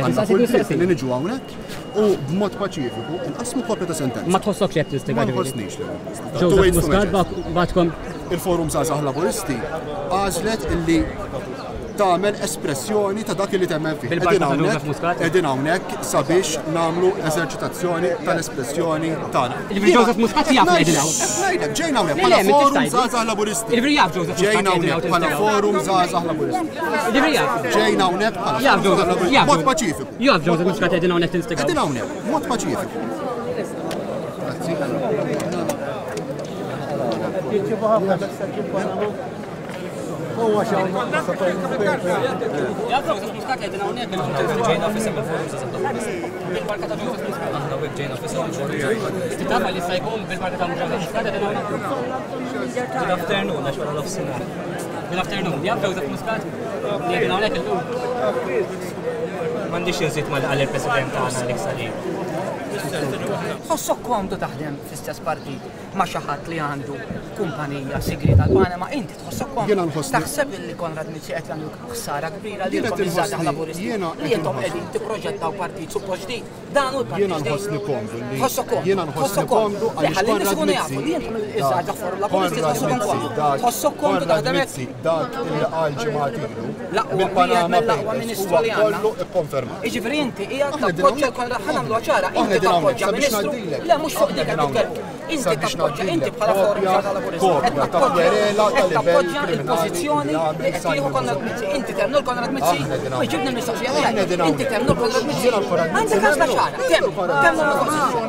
għandna kull dritt li niġu hawnhekk u b'mod paċifiku inqasmu kopja ta' sentenza. Ma tħossokx qed tistiga. Ma nħossniex li. Joseph Muscat bagħatkom Il-Forum Żgħażagħ Laburisti għażlet illi tagħmel espressjoni ta' dak li temmen fih. Qegħdin hawnhekk sabiex nagħmlu eżerċitazzjoni tal-espressjoni tagħna. Joseph Muscat jaf qegħdin hawn. Ngħidlek ġejna hawnhekk bħala Forum Żgħażagħ Laburisti. Ġejna hawnhekk bħala Forum Żgħażagħ Laburisti. Ġejna hawnhekk bħala mod paċifiku. Jaf Joseph Muscat qegħdin hawnhekk tinstigaw. Qegħdin hawnhekk mod paċifiku. هو شاون يا جوزيف مسكات قاعدين هناك جاينا في سبب بالبركه جوزيف مسكات احنا جاينا في سبب استتابع اللي سيكون بالبركه جوزيف مسكات قاعدين هناك بالافترنون اشوف الافسنه بالافترنون يا جوزيف مسكات قاعدين هناك اليوم ما عنديش نزيد مال على البريزيدنت تاعنا اللي سالي Ħossok komdu taħdem fl-istess partit ma' xi ħadd li għandu kumpanija segreta l-Panama, inti tħossok komdu taħseb li Konrad Mizzi qed jagħmlu ħsara kbira li l-Kommissarju Laburisti li intom qegħdin tipproġettaw partit suppost ġdid. Dan hu l-partit jiena nħossni komdu li jiena nħossni komdu għaliex Konrad Mizzi li intom iż-żgħażagħ Forum Laburisti tħossukom komdu. Tħossok komdu taħdem hekk. Dak li qal ġimgħat ilu bil-Panama mill-aqwa Ministru li għandna. Jiġifieri inti qiegħed tappoġġja Konrad ħanamlu ċara inti tappoġġja Ministru. Le mhux fuq dik qed nitkellmu. Inti tappoġġja inti bħala Forum Żgħażagħ Laburisti qed tappoġġja l-pożizzjoni li qed tieħu Konrad Mizzi. Inti temnu l-Konrad Mizzi u jġibni l-mistoqsija tiegħek. Inti temnu l-Konrad Mizzi. Għandek għażla ċara. Temmu l-pożizzjoni.